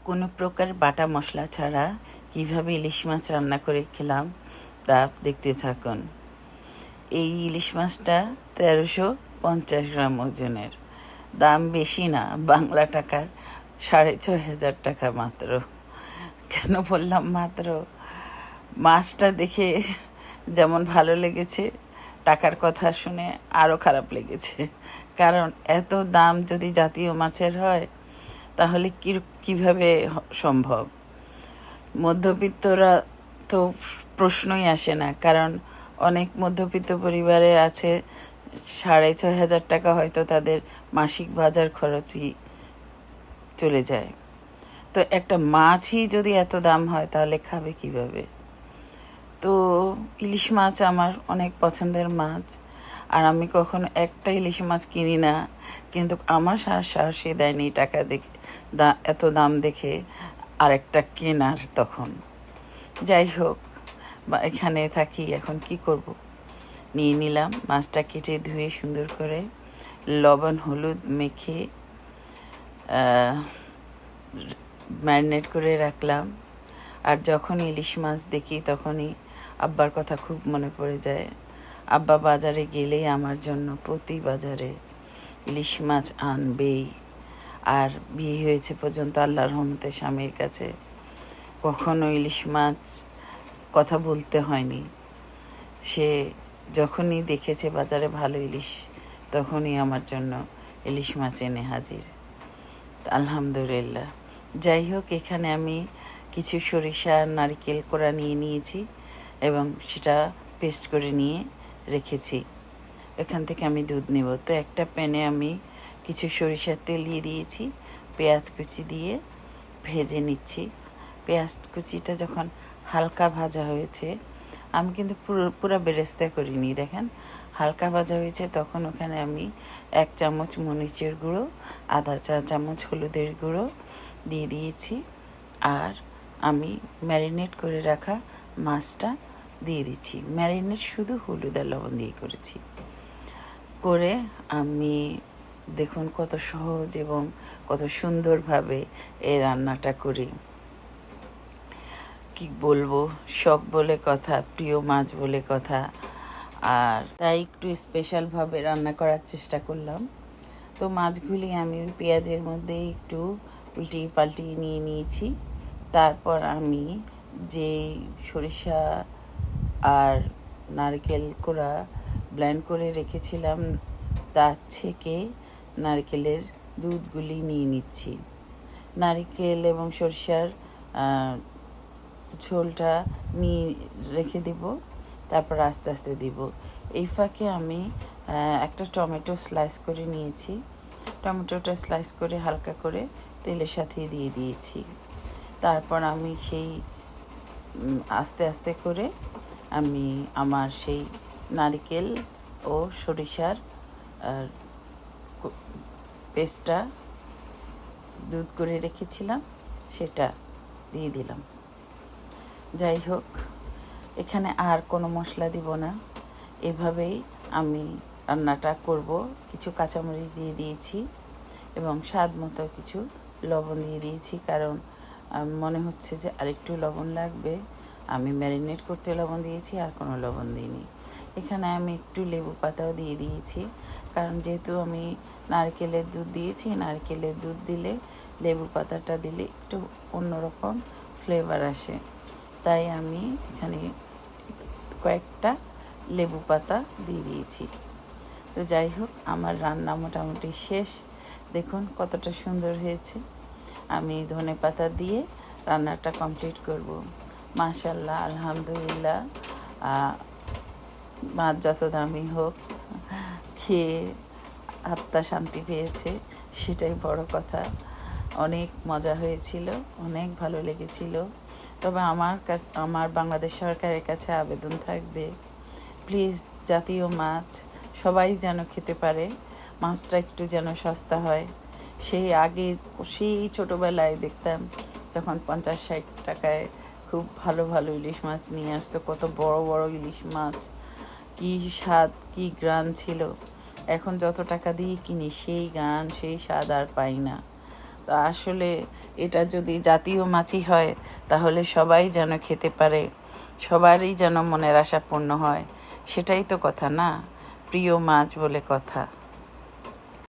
কোনো প্রকার বাটা মশলা ছাড়া কিভাবে ইলিশ মাছ রান্না করে খেলাম তা দেখতে থাকুন। এই ইলিশ মাছটা 1350 গ্রাম ওজনের, দাম বেশি না, বাংলা টাকার 6500 টাকা মাত্র। কেন বললাম মাত্র? মাছটা দেখে যেমন ভালো লেগেছে, টাকার কথা শুনে আরও খারাপ লেগেছে। কারণ এত দাম যদি জাতীয় মাছের হয় তাহলে কিভাবে সম্ভব? মধ্যবিত্তরা তো প্রশ্নই আসে না, কারণ অনেক মধ্যবিত্ত পরিবারের আছে 6500 টাকা হয়তো তাদের মাসিক বাজার খরচই চলে যায়। তো একটা মাছই যদি এত দাম হয় তাহলে খাবে কিভাবে? তো ইলিশ মাছ আমার অনেক পছন্দের মাছ, আর আমি কখনো একটা ইলিশ মাছ কিনি না, কিন্তু আমার সাহসই দেয়নি টাকা দেখে এত দাম দেখে আরেকটা কেনার। তখন যাই হোক, বা এখানে থাকি, এখন কি করব, নিয়ে নিলাম মাছটা, কেটে ধুয়ে সুন্দর করে লবণ হলুদ মেখে ম্যারিনেট করে রাখলাম। আর যখন ইলিশ মাছ দেখি তখনই আব্বার কথা খুব মনে পড়ে যায়। আব্বা বাজারে গেলেই আমার জন্য প্রতি বাজারে ইলিশ মাছ আনবেই। আর বিয়ে হয়েছে পর্যন্ত আল্লাহর রহমতে স্বামীর কাছে কখনো ইলিশ মাছ কথা বলতে হয়নি। সে যখনই দেখেছে বাজারে ভালো ইলিশ, তখনই আমার জন্য ইলিশ মাছ এনে হাজির। আলহামদুলিল্লাহ। যাই হোক, এখানে আমি কিছু সরিষা নারকেল কোড়া নিয়ে নিয়েছি এবং সেটা পেস্ট করে নিয়ে রেখেছি। এখান থেকে আমি দুধ নেব। তো একটা প্যানে আমি কিছু সরিষার তেল দিয়ে দিয়েছি, পেঁয়াজ কুচি দিয়ে ভেজে নিচ্ছি। পেঁয়াজ কুচিটা যখন হালকা ভাজা হয়েছে, আমি কিন্তু পুরো বেরেস্তা করিনি, দেখেন হালকা ভাজা হয়েছে, তখন ওখানে আমি 1 চামচ মরিচের গুঁড়ো, আধা চা চামচ হলুদের গুঁড়ো দিয়ে দিয়েছি। আর আমি ম্যারিনেট করে রাখা মাছটা দিয়ে দিচ্ছি। ম্যারিনেট শুধু হলুদ আর লবণ দিয়ে করেছি। করে আমি দেখুন কত সহজ এবং কত সুন্দরভাবে এই রান্নাটা করি। কি বলবো, শখ বলে কথা, প্রিয় মাছ বলে কথা, আর তাই একটু স্পেশালভাবে রান্না করার চেষ্টা করলাম। তো মাছগুলি আমি ওই পেঁয়াজের মধ্যে একটু উল্টিয়ে পাল্টিয়ে নিয়ে নিয়েছি। তারপর আমি যে সরিষা আর নারকেল কোড়া ব্লেন্ড করে রেখেছিলাম, তা ছেঁকে নারকেলের দুধগুলি নিয়ে নিচ্ছি। নারকেল এবং সরিষার ঝোলটা নিয়ে রেখে দেব, তারপর আস্তে আস্তে দিব। এই ফাঁকে আমি একটা টমেটো স্লাইস করে নিয়েছি। টমেটোটা স্লাইস করে হালকা করে তেলের সাথে দিয়ে দিয়েছি। তারপর আমি সেই আস্তে আস্তে করে আমি আমার সেই নারকেল ও সরিষার পেস্টটা দুধ করে রেখেছিলাম সেটা দিয়ে দিলাম। যাই হোক, এখানে আর কোনো মশলা দিব না, এভাবেই আমি রান্নাটা করব। কিছু কাঁচামরিচ দিয়ে দিয়েছি এবং স্বাদ মতো কিছু লবণ দিয়ে দিয়েছি, কারণ মনে হচ্ছে যে আরেকটু লবণ লাগবে। আমি ম্যারিনেট করতে লবণ দিয়েছি, আর কোনো লবণ দিইনি। এখানে আমি একটু লেবু পাতাও দিয়ে দিয়েছি, কারণ যেহেতু আমি নারকেলের দুধ দিয়েছি, নারকেলের দুধ দিলে লেবু পাতাটা দিলে একটু অন্যরকম ফ্লেভার আসে, তাই আমি এখানে কয়েকটা লেবু পাতা দিয়ে দিয়েছি। তো যাই হোক, আমার রান্না মোটামুটি শেষ। দেখুন কতটা সুন্দর হয়েছে। আমি ধনেপাতা দিয়ে রান্নাটা কমপ্লিট করব। মাশাআল্লাহ, আলহামদুলিল্লাহ। মাছ যত দামি হোক, খেয়ে আত্মা শান্তি পেয়েছে, সেটাই বড় কথা। অনেক মজা হয়েছিল, অনেক ভালো লেগেছিল। তবে আমার বাংলাদেশ সরকারের কাছে আবেদন থাকবে, প্লিজ জাতীয় মাছ সবাই যেন খেতে পারে, মাছটা একটু যেন সস্তা হয়। সেই ছোটোবেলায় দেখতাম তখন 50-60 টাকায় খুব ভালো ভালো ইলিশ মাছ নিয়ে আসতো, কত বড় বড় ইলিশ মাছ, কী স্বাদ, কী গ্রান ছিল। এখন যত টাকা দিয়ে কিনি সেই গান সেই স্বাদ আর পাই না। তো আসলে এটা যদি জাতীয় মাছই হয় তাহলে সবাই যেন খেতে পারে, সবারই যেন মনের আশা পূর্ণ হয়, সেটাই তো কথা না? প্রিয় মাছ বলে কথা।